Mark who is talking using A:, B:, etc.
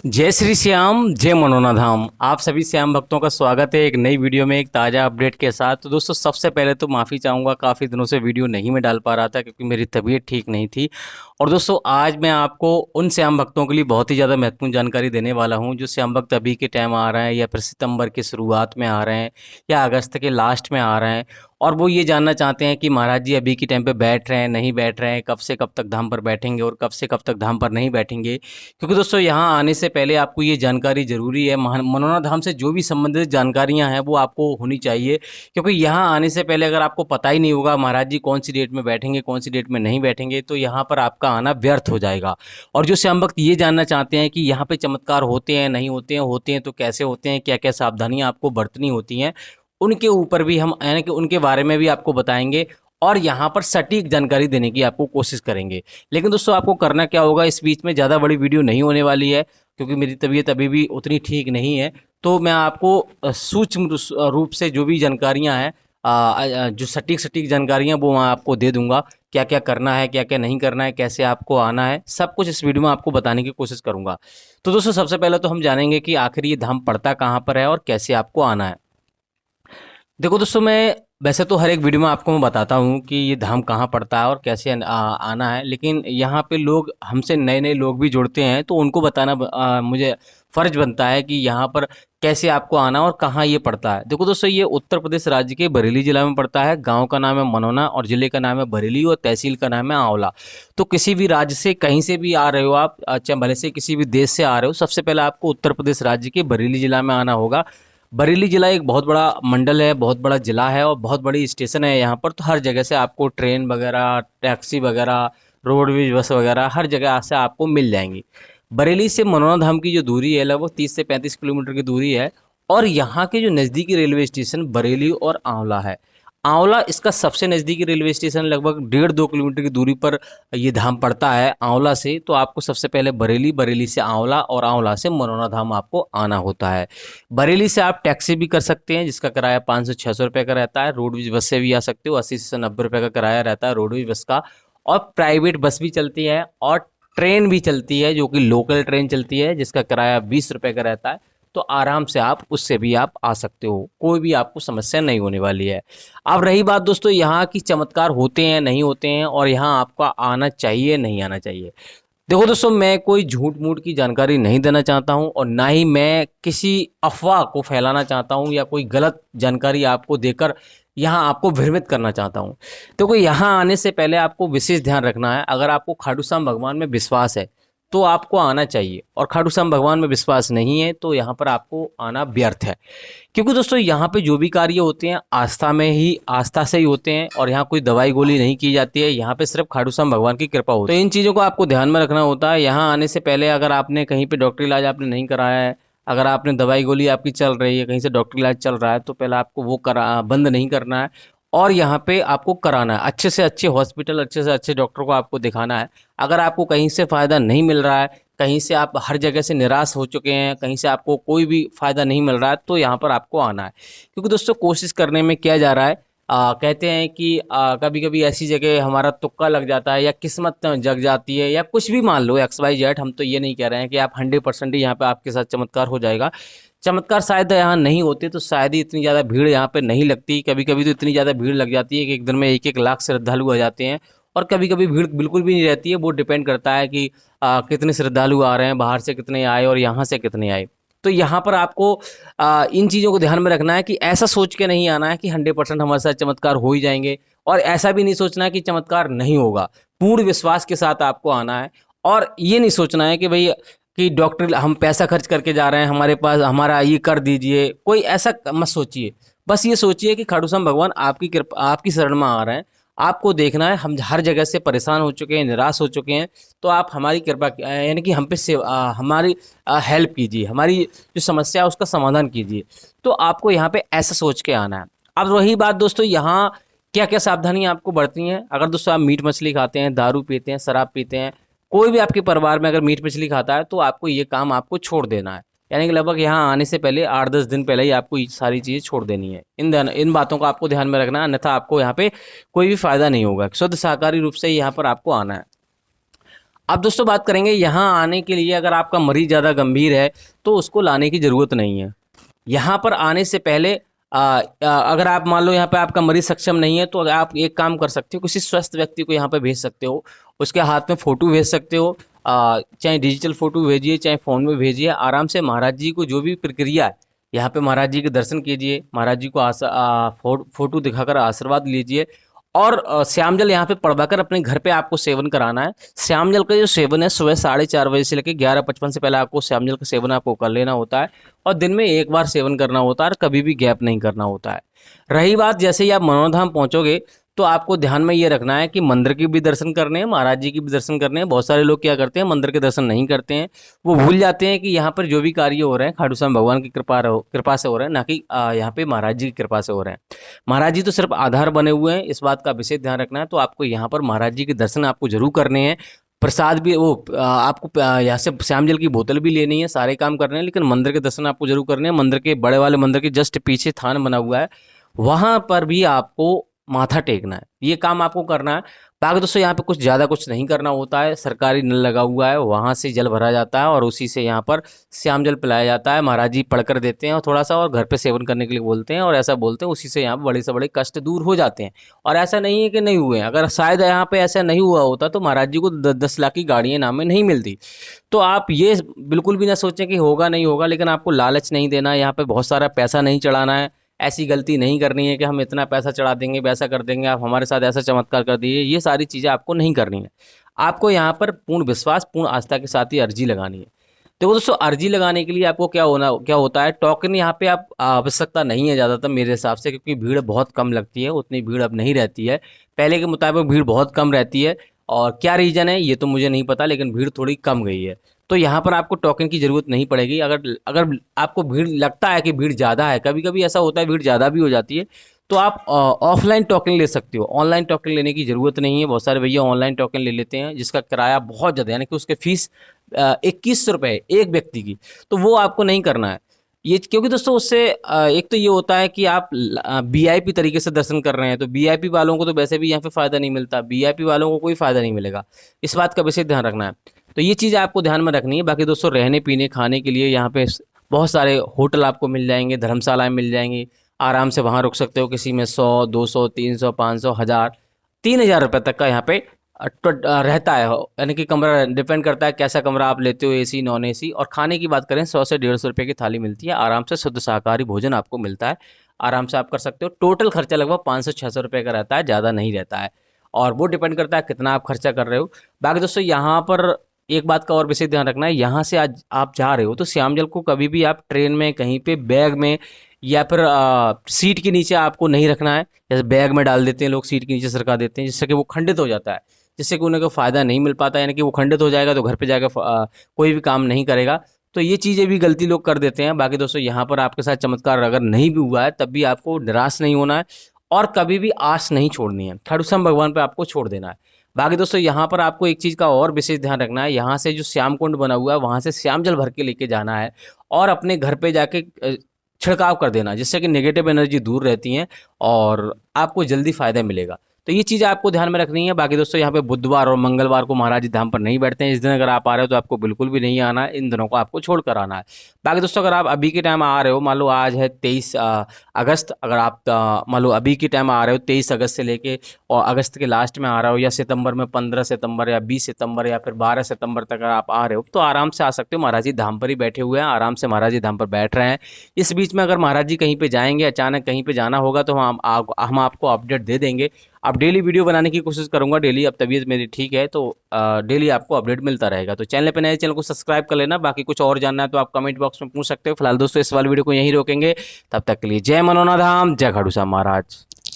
A: जय श्री श्याम, जय मनोना धाम। आप सभी श्याम भक्तों का स्वागत है एक नई वीडियो में, एक ताज़ा अपडेट के साथ। तो दोस्तों, सबसे पहले तो माफ़ी चाहूँगा, काफ़ी दिनों से वीडियो नहीं मैं डाल पा रहा था क्योंकि मेरी तबीयत ठीक नहीं थी। और दोस्तों, आज मैं आपको उन श्याम भक्तों के लिए बहुत ही ज़्यादा महत्वपूर्ण जानकारी देने वाला हूँ जो श्याम भक्त अभी के टाइम आ रहे हैं, या फिर सितंबर की शुरुआत में आ रहे हैं, या अगस्त के लास्ट में आ रहे हैं, और वो ये जानना चाहते हैं कि महाराज जी अभी के टाइम पे बैठ रहे हैं, नहीं बैठ रहे हैं, कब से कब तक धाम पर बैठेंगे और कब से कब तक धाम पर नहीं बैठेंगे। क्योंकि दोस्तों, यहाँ आने से पहले आपको ये जानकारी ज़रूरी है। मनोना धाम से जो भी संबंधित जानकारियाँ हैं वो आपको होनी चाहिए, क्योंकि यहाँ आने से पहले अगर आपको पता ही नहीं होगा महाराज जी कौन सी डेट में बैठेंगे, कौन सी डेट में नहीं बैठेंगे, तो यहाँ पर आपका आना व्यर्थ हो जाएगा। और जो श्याम भक्त ये जानना चाहते हैं कि यहाँ पे चमत्कार होते हैं, नहीं होते हैं, होते हैं तो कैसे होते हैं, क्या क्या सावधानियाँ आपको बरतनी होती हैं, उनके ऊपर भी हम, यानी कि उनके बारे में भी आपको बताएंगे और यहाँ पर सटीक जानकारी देने की आपको कोशिश करेंगे। लेकिन दोस्तों, आपको करना क्या होगा, इस बीच में ज़्यादा बड़ी वीडियो नहीं होने वाली है क्योंकि मेरी तबीयत अभी भी उतनी ठीक नहीं है। तो मैं आपको सूक्ष्म रूप से जो भी जानकारियाँ हैं, जो सटीक सटीक जानकारियाँ वो मैं आपको दे दूंगा। क्या क्या करना है, क्या क्या नहीं करना है, कैसे आपको आना है, सब कुछ इस वीडियो में आपको बताने की कोशिश करूंगा। तो दोस्तों, सबसे पहले तो हम जानेंगे कि आखिर ये धाम पड़ता कहाँ पर है और कैसे आपको आना है। देखो दोस्तों, मैं वैसे तो हर एक वीडियो में आपको मैं बताता हूँ कि ये धाम कहाँ पड़ता है और कैसे आना है, लेकिन यहाँ पे लोग हमसे नए नए लोग भी जुड़ते हैं, तो उनको बताना मुझे फ़र्ज बनता है कि यहाँ पर कैसे आपको आना और कहाँ ये पड़ता है। देखो दोस्तों, ये उत्तर प्रदेश राज्य के बरेली जिला में पड़ता है। गांव का नाम है मनोना और ज़िले का नाम है बरेली और तहसील का नाम है आंवला। तो किसी भी राज्य से कहीं से भी आ रहे हो आप, अच्छा भले से किसी भी देश से आ रहे हो, सबसे पहले आपको उत्तर प्रदेश राज्य के बरेली जिला में आना होगा। बरेली ज़िला एक बहुत बड़ा मंडल है, बहुत बड़ा ज़िला है और बहुत बड़ी स्टेशन है यहाँ पर। तो हर जगह से आपको ट्रेन वगैरह, टैक्सी वगैरह, रोडवेज बस वगैरह हर जगह से आपको मिल जाएंगी। बरेली से मनोरा धाम की जो दूरी है लगभग 30 से 35 किलोमीटर की दूरी है। और यहाँ के जो नज़दीकी रेलवे स्टेशन बरेली और आंवला है। आंवला इसका सबसे नज़दीकी रेलवे स्टेशन, लगभग 1.5-2 किलोमीटर की दूरी पर ये धाम पड़ता है आंवला से। तो आपको सबसे पहले बरेली, बरेली से आंवला और आंवला से मनोरा धाम आपको आना होता है। बरेली से आप टैक्सी भी कर सकते हैं जिसका किराया 500-600 रुपये का रहता है। रोडवेज बस से भी आ सकते हो, 80 से 90 रुपये का किराया रहता है रोडवेज बस का। और प्राइवेट बस भी चलती है और ट्रेन भी चलती है जो कि लोकल ट्रेन चलती है जिसका किराया 20 रुपये का रहता है। तो आराम से आप उससे भी आप आ सकते हो, कोई भी आपको समस्या नहीं होने वाली है। अब रही बात दोस्तों यहाँ की चमत्कार होते हैं नहीं होते हैं और यहाँ आपका आना चाहिए नहीं आना चाहिए। देखो दोस्तों, मैं कोई झूठ मूठ की जानकारी नहीं देना चाहता हूँ और ना ही मैं किसी अफवाह को फैलाना चाहता हूँ या कोई गलत जानकारी आपको देकर यहाँ आपको भ्रमित करना चाहता हूँ। देखो, यहाँ आने से पहले आपको विशेष ध्यान रखना है। अगर आपको खाटू श्याम भगवान में विश्वास है तो आपको आना चाहिए, और खाटू श्याम भगवान में विश्वास नहीं है तो यहाँ पर आपको आना व्यर्थ है। क्योंकि दोस्तों, यहाँ पे जो भी कार्य होते हैं आस्था में ही, आस्था से ही होते हैं और यहाँ कोई दवाई गोली नहीं की जाती है। यहाँ पे सिर्फ खाटू श्याम भगवान की कृपा होती है। तो इन चीज़ों को आपको ध्यान में रखना होता है। यहाँ आने से पहले अगर आपने कहीं पे डॉक्टरी इलाज आपने नहीं कराया है, अगर आपने दवाई गोली आपकी चल रही है, कहीं से डॉक्टरी इलाज चल रहा है, तो पहले आपको वो बंद नहीं करना है और यहाँ पे आपको कराना है। अच्छे से अच्छे हॉस्पिटल, अच्छे से अच्छे डॉक्टर को आपको दिखाना है। अगर आपको कहीं से फ़ायदा नहीं मिल रहा है, कहीं से आप हर जगह से निराश हो चुके हैं, कहीं से आपको कोई भी फ़ायदा नहीं मिल रहा है, तो यहाँ पर आपको आना है। क्योंकि दोस्तों, कोशिश करने में क्या जा रहा है, कहते हैं कि कभी कभी ऐसी जगह हमारा तुक्का लग जाता है या किस्मत जग जाती है या कुछ भी मान लो XYZ। हम तो ये नहीं कह रहे हैं कि आप 100% ही यहाँ पे आपके साथ चमत्कार हो जाएगा। चमत्कार शायद यहाँ नहीं होते तो शायद ही इतनी ज़्यादा भीड़ यहाँ पे नहीं लगती। कभी कभी तो इतनी ज़्यादा भीड़ लग जाती है कि एक दिन में 1-1 लाख श्रद्धालु आ जाते हैं। और कभी कभी भीड़ बिल्कुल भी नहीं रहती है। वो डिपेंड करता है कि कितने श्रद्धालु आ रहे हैं, बाहर से कितने आए और यहाँ से कितने आए। तो यहाँ पर आपको इन चीज़ों को ध्यान में रखना है कि ऐसा सोच के नहीं आना है कि 100% हमारे साथ चमत्कार हो ही जाएंगे, और ऐसा भी नहीं सोचना है कि चमत्कार नहीं होगा। पूर्ण विश्वास के साथ आपको आना है और ये नहीं सोचना है कि भाई कि डॉक्टर हम पैसा खर्च करके जा रहे हैं, हमारे पास हमारा ये कर दीजिए, कोई ऐसा मत सोचिए। बस ये सोचिए कि खाटू श्याम भगवान आपकी कृपा, आपकी शरण में आ रहे हैं, आपको देखना है। हम हर जगह से परेशान हो चुके हैं, निराश हो चुके हैं, तो आप हमारी कृपा, यानी कि हम पे हमारी हेल्प कीजिए, हमारी जो समस्या है उसका समाधान कीजिए। तो आपको यहाँ पे ऐसा सोच के आना है। अब रही बात दोस्तों, यहाँ क्या क्या सावधानियाँ आपको बरतनी है। अगर दोस्तों आप मीट मछली खाते हैं, दारू पीते हैं, शराब पीते हैं, कोई भी आपके परिवार में अगर मीट मछली खाता है, तो आपको ये काम आपको छोड़ देना है। यानी कि लगभग यहाँ आने से पहले 8-10 दिन पहले ही आपको ये सारी चीज़ें छोड़ देनी है। इन बातों को आपको ध्यान में रखना है, अन्यथा आपको यहाँ पे कोई भी फायदा नहीं होगा। शुद्ध शाकाहारी रूप से यहाँ पर आपको आना है। अब दोस्तों बात करेंगे यहाँ आने के लिए, अगर आपका मरीज ज़्यादा गंभीर है तो उसको लाने की ज़रूरत नहीं है। यहाँ पर आने से पहले अगर आप मान लो यहाँ पे आपका मरीज सक्षम नहीं है तो आप एक काम कर सकते हो, किसी स्वस्थ व्यक्ति को यहाँ पे भेज सकते हो, उसके हाथ में फ़ोटो भेज सकते हो। चाहे डिजिटल फ़ोटो भेजिए चाहे फ़ोन में भेजिए, आराम से महाराज जी को जो भी प्रक्रिया है यहाँ पे महाराज जी के दर्शन कीजिए, महाराज जी को फ़ोटो दिखाकर आशीर्वाद लीजिए। और श्याम जल यहाँ पे पड़वाकर अपने घर पे आपको सेवन कराना है। श्याम जल का जो सेवन है सुबह 4:30 बजे से लेकर 11:55 से पहले आपको श्याम जल का सेवन आपको कर लेना होता है, और दिन में एक बार सेवन करना होता है और कभी भी गैप नहीं करना होता है। रही बात, जैसे ही आप मनोधाम पहुंचोगे तो आपको ध्यान में ये रखना है कि मंदिर के भी दर्शन करने हैं, महाराज जी के भी दर्शन करने हैं। बहुत सारे लोग क्या करते हैं, मंदिर के दर्शन नहीं करते हैं, वो भूल जाते हैं कि यहाँ पर जो भी कार्य हो रहे हैं खाटू श्याम भगवान की कृपा से हो रहे हैं, ना कि यहाँ पे महाराज जी की कृपा से हो रहे हैं। महाराज जी तो सिर्फ आधार बने हुए हैं, इस बात का विशेष ध्यान रखना है। तो आपको यहाँ पर महाराज जी के दर्शन आपको जरूर करने हैं। प्रसाद भी वो आपको यहाँ से श्याम जल की बोतल भी लेनी है, सारे काम करने हैं, लेकिन मंदिर के दर्शन आपको जरूर करने हैं। मंदिर के बड़े वाले मंदिर के जस्ट पीछे थान बना हुआ है, वहां पर भी आपको माथा टेकना है, ये काम आपको करना है। बाकी दोस्तों यहाँ पे कुछ ज़्यादा कुछ नहीं करना होता है, सरकारी नल लगा हुआ है, वहाँ से जल भरा जाता है और उसी से यहाँ पर श्याम जल पिलाया जाता है। महाराज जी पढ़कर देते हैं और थोड़ा सा, और घर पे सेवन करने के लिए बोलते हैं, और ऐसा बोलते हैं उसी से यहाँ बड़े से बड़े कष्ट दूर हो जाते हैं। और ऐसा नहीं है कि नहीं हुए, अगर शायद यहाँ पे ऐसा नहीं हुआ होता तो महाराज जी को 10-10 लाख की गाड़ियाँ इनाम में नहीं मिलती। तो आप ये बिल्कुल भी ना सोचें कि होगा नहीं होगा, लेकिन आपको लालच नहीं देना है, यहाँ पे बहुत सारा पैसा नहीं चढ़ाना है। ऐसी गलती नहीं करनी है कि हम इतना पैसा चढ़ा देंगे, वैसा कर देंगे, आप हमारे साथ ऐसा चमत्कार कर दिए, ये सारी चीज़ें आपको नहीं करनी है। आपको यहाँ पर पूर्ण विश्वास, पूर्ण आस्था के साथ ही अर्जी लगानी है। तो दोस्तों अर्जी लगाने के लिए आपको क्या होता है, टोकन यहाँ पे आप आवश्यकता नहीं है ज़्यादातर मेरे हिसाब से, क्योंकि भीड़ बहुत कम लगती है, उतनी भीड़ अब नहीं रहती है, पहले के मुताबिक भीड़ बहुत कम रहती है। और क्या रीज़न है ये तो मुझे नहीं पता, लेकिन भीड़ थोड़ी कम गई है। तो यहाँ पर आपको टोकन की ज़रूरत नहीं पड़ेगी। अगर अगर आपको भीड़ लगता है कि भीड़ ज़्यादा है, कभी कभी ऐसा होता है भीड़ ज़्यादा भी हो जाती है, तो आप ऑफलाइन टोकन ले सकते हो। ऑनलाइन टोकन लेने की ज़रूरत नहीं है, बहुत सारे भैया ऑनलाइन टोकन ले लेते हैं जिसका किराया बहुत ज़्यादा, यानी कि उसके फीस 2100 रुपये एक व्यक्ति की, तो वो आपको नहीं करना है ये, क्योंकि दोस्तों उससे एक तो ये होता है कि आप वीआईपी तरीके से दर्शन कर रहे हैं, तो वीआईपी वालों को तो वैसे भी यहाँ पे फ़ायदा नहीं मिलता, वीआईपी वालों को कोई फ़ायदा नहीं मिलेगा, इस बात का विशेष ध्यान रखना है। तो ये चीज़ आपको ध्यान में रखनी है। बाकी दोस्तों रहने पीने खाने के लिए यहाँ पे बहुत सारे होटल आपको मिल जाएंगे, धर्मशालाएँ मिल जाएंगी, आराम से वहाँ रुक सकते हो। किसी में 100, 200, 300, 500, 1000, 3000 रुपये तक का यहाँ पे रहता है, यानी कि कमरा डिपेंड करता है कैसा कमरा आप लेते हो, एसी नॉन एसी। और खाने की बात करें 100 से 150 रुपये की थाली मिलती है, आराम से शुद्ध शाकाहारी भोजन आपको मिलता है, आराम से आप कर सकते हो। टोटल खर्चा लगभग 500-600 रुपये का रहता है, ज़्यादा नहीं रहता है, और वो डिपेंड करता है कितना आप खर्चा कर रहे हो। बाकी दोस्तों यहाँ पर एक बात का और विशेष ध्यान रखना है, यहाँ से आज आप जा रहे हो तो श्याम जल को कभी भी आप ट्रेन में, कहीं पे बैग में, या फिर सीट के नीचे आपको नहीं रखना है। जैसे बैग में डाल देते हैं लोग, सीट के नीचे सरका देते हैं, जिससे कि वो खंडित हो जाता है, जिससे कि उन्हें कोई फ़ायदा नहीं मिल पाता, यानी कि वो खंडित हो जाएगा तो घर पे जाकर कोई भी काम नहीं करेगा। तो ये चीज़ें भी गलती लोग कर देते हैं। बाकी दोस्तों यहाँ पर आपके साथ चमत्कार अगर नहीं भी हुआ है तब भी आपको निराश नहीं होना है, और कभी भी आस नहीं छोड़नी है, खाटू श्याम भगवान पे आपको छोड़ देना है। बाकी दोस्तों यहाँ पर आपको एक चीज़ का और विशेष ध्यान रखना है, यहाँ से जो श्याम कुंड बना हुआ है वहाँ से श्याम जल भर के लेके जाना है, और अपने घर पे जाके छिड़काव कर देना, जिससे कि नेगेटिव एनर्जी दूर रहती हैं और आपको जल्दी फ़ायदा मिलेगा। तो ये चीज़ें आपको ध्यान में रखनी है। बाकी दोस्तों यहाँ पे बुधवार और मंगलवार को महाराज जी धाम पर नहीं बैठते हैं, इस दिन अगर आप आ रहे हो तो आपको बिल्कुल भी नहीं आना है, इन दिनों को आपको छोड़ कर आना है। बाकी दोस्तों अगर आप अभी के टाइम आ रहे हो, मान लो आज है 23 अगस्त, अगर आप मान लो अभी के टाइम आ रहे हो 23 अगस्त से लेके और अगस्त के लास्ट में आ रहे हो, या सितंबर में 15 सितंबर या 20 सितंबर या फिर 12 सितंबर तक अगर आप आ रहे हो तो आराम से आ सकते हो। महाराज जी धाम पर ही बैठे हुए हैं, आराम से महाराज जी धाम पर बैठ रहे हैं। इस बीच में अगर महाराज जी कहीं पे जाएंगे, अचानक कहीं पे जाना होगा तो हम आपको अपडेट दे देंगे। अब डेली वीडियो बनाने की कोशिश करूंगा डेली, अब तबीयत मेरी ठीक है तो डेली आपको अपडेट मिलता रहेगा। तो चैनल पे नए, चैनल को सब्सक्राइब कर लेना। बाकी कुछ और जानना है तो आप कमेंट बॉक्स में पूछ सकते हो। फिलहाल दोस्तों इस वाले वीडियो को यहीं रोकेंगे, तब तक के लिए जय मनोना धाम, जय खाटू श्याम महाराज।